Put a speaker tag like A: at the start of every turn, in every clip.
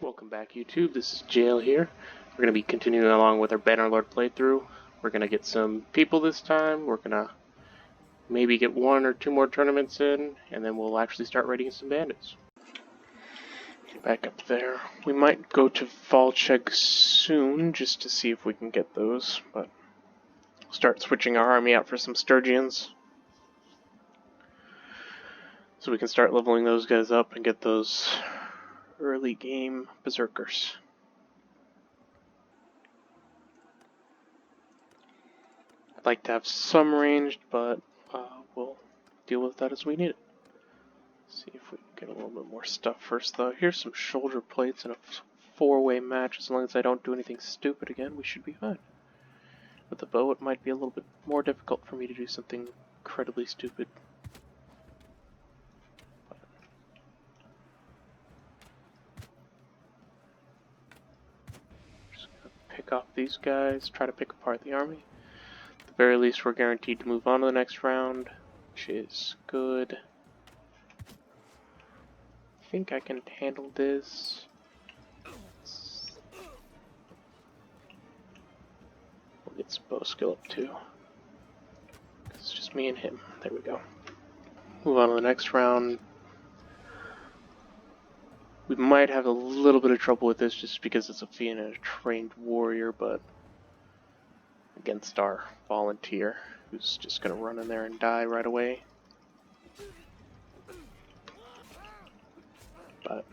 A: Welcome back, YouTube. This is Jale here. We're going to be continuing along with our Bannerlord playthrough. We're going to get some people this time. We're going to maybe get one or two more tournaments in, and then we'll actually start raiding some bandits. Back up there. We might go to Volcheg soon, just to see if we can get those, but we'll start switching our army out for some Sturgians. So we can start leveling those guys up and get those early game berserkers. I'd like to have some ranged, but we'll deal with that as we need it. See if we can get a little bit more stuff first, though. Here's some shoulder plates in a four-way match. As long as I don't do anything stupid again, we should be fine. With the bow, it might be a little bit more difficult for me to do something incredibly stupid. Just gonna pick off these guys, try to pick apart the army. At the very least, we're guaranteed to move on to the next round, which is good. I think I can handle this. We'll get some bow skill up too. It's just me and him. There we go. Move on to the next round. We might have a little bit of trouble with this just because it's a Fiend and a trained warrior, but against our volunteer, who's just gonna run in there and die right away. But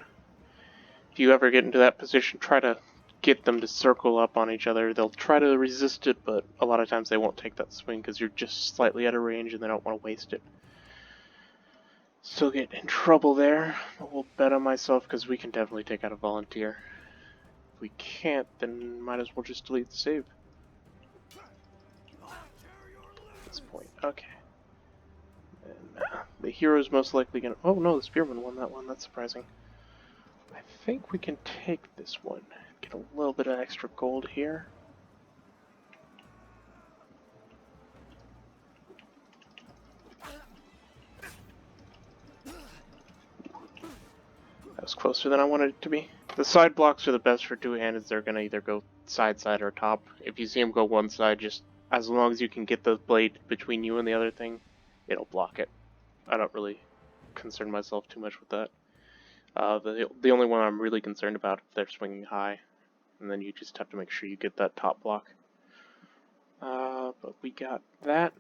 A: if you ever get into that position, try to get them to circle up on each other. They'll try to resist it, but a lot of times they won't take that swing because you're just slightly out of range and they don't want to waste it. Still get in trouble there, but we'll bet on myself because we can definitely take out a volunteer. If we can't, then might as well just delete the save. At this point, okay. And the hero's most likely gonna... Oh no, the spearman won that one, that's surprising. I think we can take this one. Get a little bit of extra gold here. That was closer than I wanted it to be. The side blocks are the best for two-handed. They're going to either go side, or top. If you see them go one side, just as long as you can get the blade between you and the other thing, it'll block it. I don't really concern myself too much with that. The only one I'm really concerned about if they're swinging high, and then you just have to make sure you get that top block. But we got that.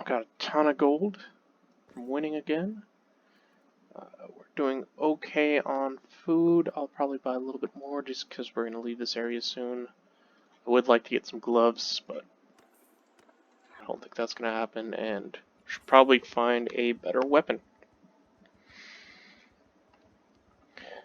A: Got a ton of gold from winning again. We're doing okay on food. I'll probably buy a little bit more just because we're going to leave this area soon. I would like to get some gloves, but I don't think that's going to happen, and should probably find a better weapon.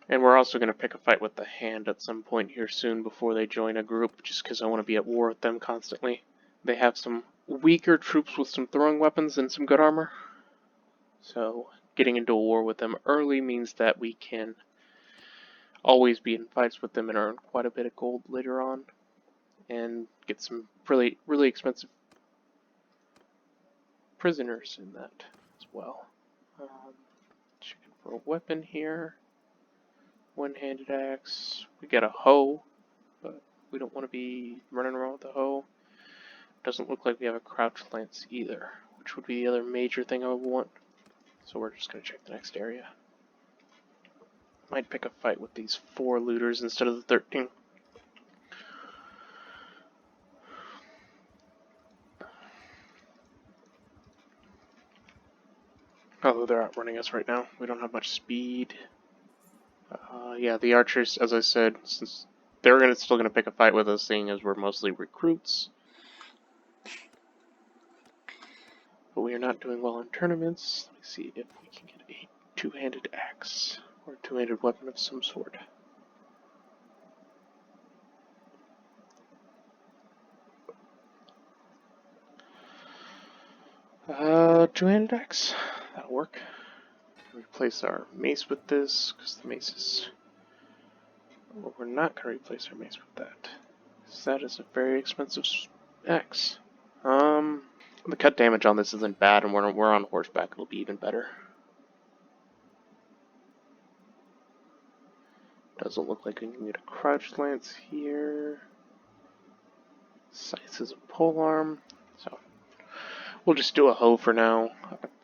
A: And we're also going to pick a fight with the Hand at some point here soon before they join a group, just because I want to be at war with them constantly. They have some weaker troops with some throwing weapons and some good armor. So getting into a war with them early means that we can always be in fights with them and earn quite a bit of gold later on. And get some really, really expensive prisoners in that as well. Checking for a weapon here. One-handed axe. We got a hoe, but we don't want to be running around with a hoe. Doesn't look like we have a crouch lance either, which would be the other major thing I would want. So we're just going to check the next area. Might pick a fight with these 4 looters instead of the 13. Although they're outrunning us right now. We don't have much speed. Yeah, the archers, as I said, since they're still going to pick a fight with us, seeing as we're mostly recruits. But we are not doing well in tournaments. Let me see if we can get a two-handed axe, or a two-handed weapon of some sort. Two-handed axe, that'll work. Replace our mace with this, because the mace is... Well, we're not going to replace our mace with that, because that is a very expensive axe. The cut damage on this isn't bad, and we're on horseback, it'll be even better. Doesn't look like we can get a crouch lance here. Scythe is a polearm, so we'll just do a hoe for now.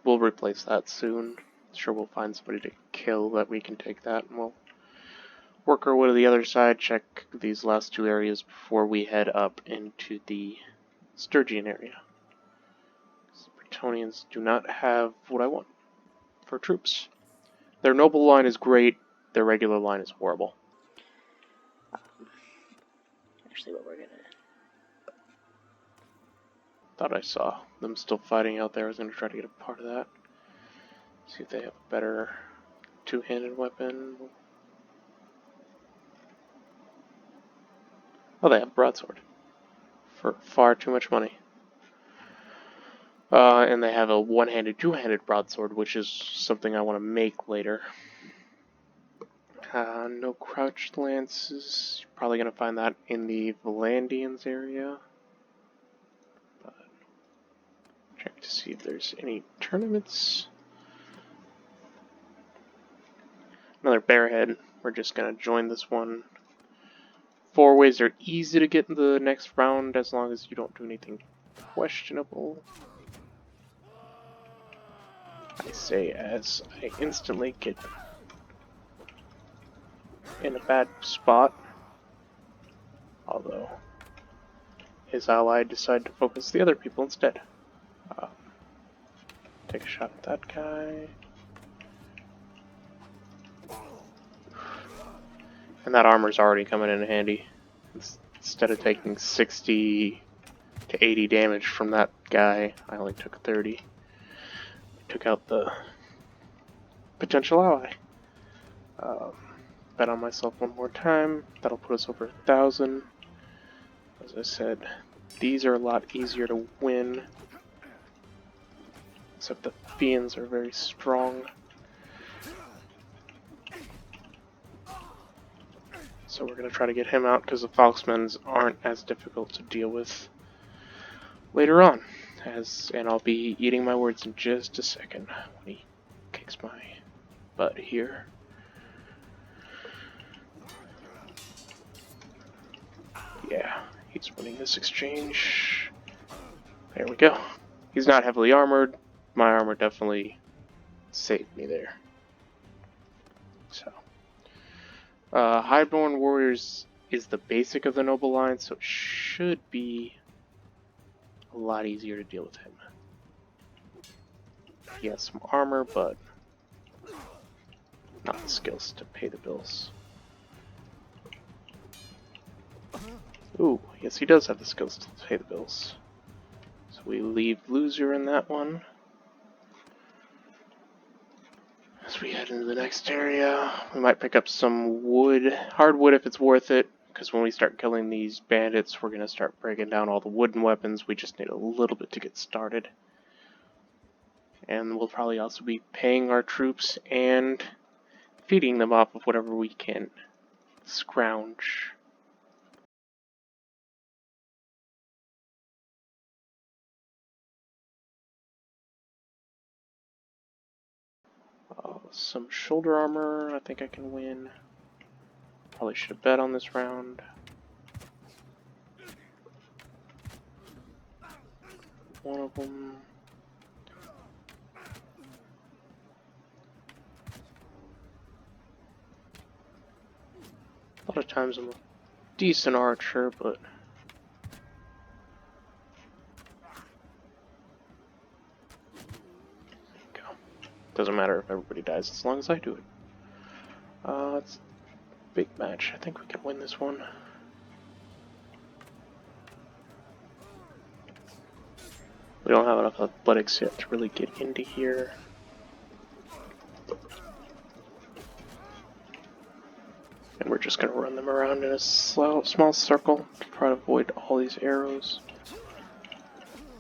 A: We'll replace that soon. Sure, we'll find somebody to kill that we can take that, and we'll work our way to the other side, check these last two areas before we head up into the Sturgian area. The Bretonians do not have what I want for troops. Their noble line is great, their regular line is horrible.
B: Actually, what we're gonna...
A: Thought I saw them still fighting out there. I was going to try to get a part of that. See if they have a better two-handed weapon. Oh, they have broadsword. For far too much money. And they have a one-handed, two-handed broadsword, which is something I want to make later. No crouched lances. You're probably going to find that in the Valandians area. But check to see if there's any tournaments. Another bearhead. We're just going to join this one. 4 ways are easy to get in the next round as long as you don't do anything questionable. I say as I instantly get in a bad spot. Although his ally decided to focus the other people instead. Take a shot at that guy. And that armor's already coming in handy. Instead of taking 60 to 80 damage from that guy, I only took 30. Took out the potential ally. Bet on myself one more time. That'll put us over 1,000. As I said, these are a lot easier to win. Except the Fiends are very strong. So we're going to try to get him out because the Foxmans aren't as difficult to deal with later on. And I'll be eating my words in just a second when he kicks my butt here. Yeah, he's winning this exchange. There we go. He's not heavily armored. My armor definitely saved me there. So, Highborn Warriors is the basic of the noble line, so it should be a lot easier to deal with him. He has some armor, but not the skills to pay the bills. Ooh, yes he does have the skills to pay the bills. So we leave loser in that one. As we head into the next area, we might pick up some wood, hardwood if it's worth it, because when we start killing these bandits, we're going to start breaking down all the wooden weapons. We just need a little bit to get started. And we'll probably also be paying our troops and feeding them off of whatever we can scrounge. Some shoulder armor, I think I can win. Probably should have bet on this round. One of them. A lot of times I'm a decent archer, but doesn't matter if everybody dies as long as I do it. It's a big match. I think we can win this one. We don't have enough athletics yet to really get into here. And we're just going to run them around in a small circle to try to avoid all these arrows.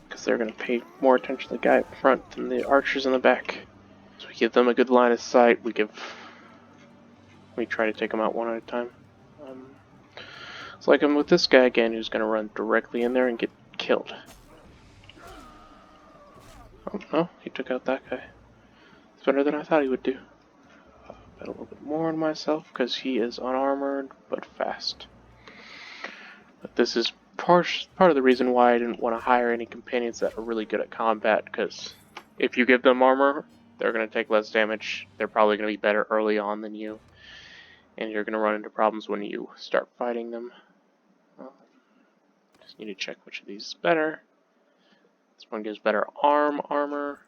A: Because they're going to pay more attention to the guy up front than the archers in the back. So we give them a good line of sight. We try to take them out one at a time. It's like I'm with this guy again, who's going to run directly in there and get killed. Oh no, he took out that guy. It's better than I thought he would do. Bet a little bit more on myself because he is unarmored but fast. But this is part of the reason why I didn't want to hire any companions that are really good at combat, because if you give them armor, they're going to take less damage. They're probably going to be better early on than you, and you're going to run into problems when you start fighting them. Just need to check which of these is better. This one gives better armor,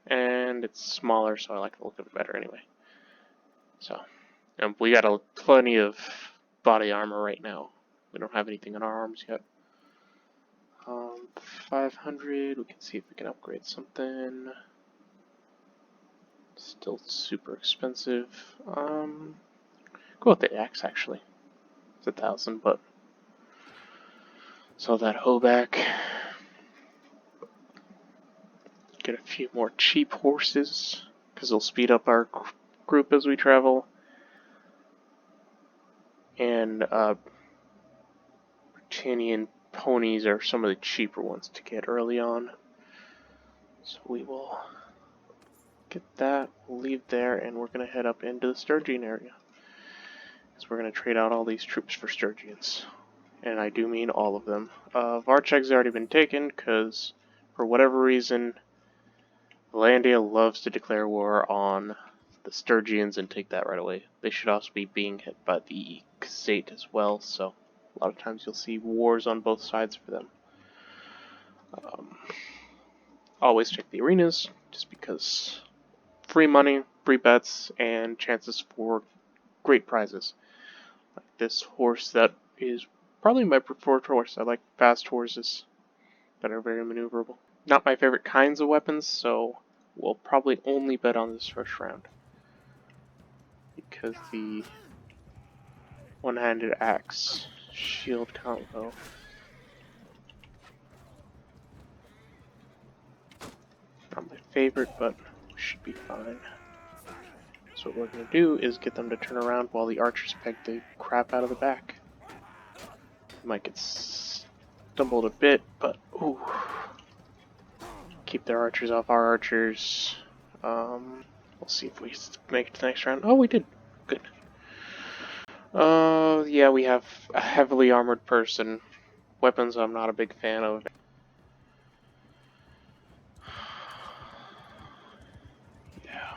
A: and it's smaller, so I like the look of it better anyway. So, we got plenty of body armor right now. We don't have anything on our arms yet. 500, we can see if we can upgrade something. Still super expensive. Go with the axe actually. It's 1,000, but sell that hoe back. Get a few more cheap horses, because they'll speed up our group as we travel. And Britannian ponies are some of the cheaper ones to get early on. So we will get that, we'll leave there, and we're going to head up into the Sturgian area. Because we're going to trade out all these troops for Sturgians. And I do mean all of them. Varcheg's already been taken, because for whatever reason, Valandia loves to declare war on the Sturgians and take that right away. They should also be being hit by the Khazate as well, so a lot of times you'll see wars on both sides for them. Always check the arenas, just because free money, free bets, and chances for great prizes. Like this horse that is probably my preferred horse. I like fast horses that are very maneuverable. Not my favorite kinds of weapons, so we'll probably only bet on this first round. Because the one-handed axe shield combo not my favorite, but should be fine. So what we're going to do is get them to turn around while the archers peg the crap out of the back. Might get stumbled a bit, but ooh. Keep their archers off our archers. We'll see if we make it to the next round. Oh, we did. Good. Yeah, we have a heavily armored person. Weapons I'm not a big fan of. Yeah.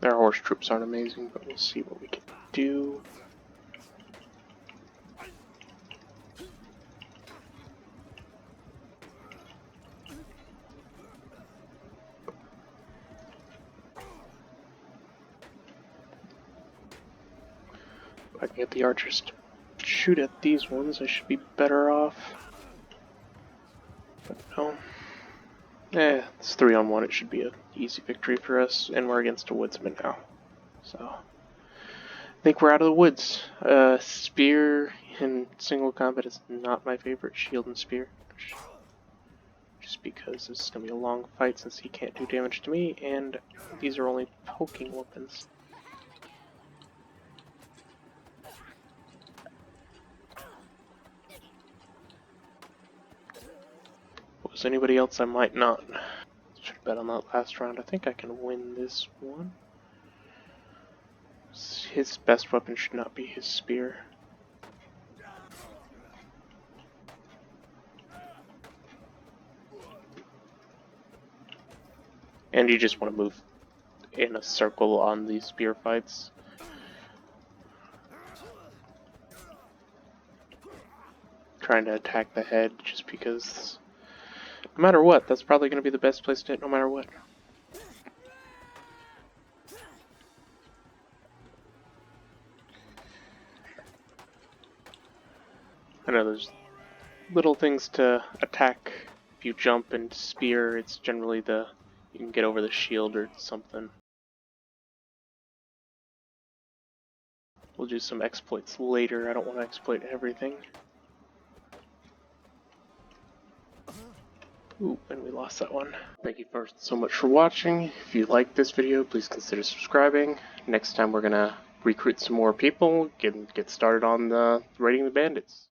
A: Their horse troops aren't amazing, but we'll see what we can do. If I can get the archers to shoot at these ones, I should be better off. But no. It's 3-on-1. It should be an easy victory for us, and we're against a woodsman now. So, I think we're out of the woods. Spear in single combat is not my favorite. Shield and spear. Just because this is going to be a long fight since he can't do damage to me, and these are only poking weapons. Was anybody else I might not? Should bet on that last round. I think I can win this one. His best weapon should not be his spear. And you just want to move in a circle on these spear fights. Trying to attack the head just because no matter what, that's probably going to be the best place to hit no matter what. I know there's little things to attack. If you jump and spear, it's generally you can get over the shield or something. We'll do some exploits later. I don't want to exploit everything. Ooh, and we lost that one. Thank you so much for watching. If you liked this video, please consider subscribing. Next time we're gonna recruit some more people, get started on raiding the bandits.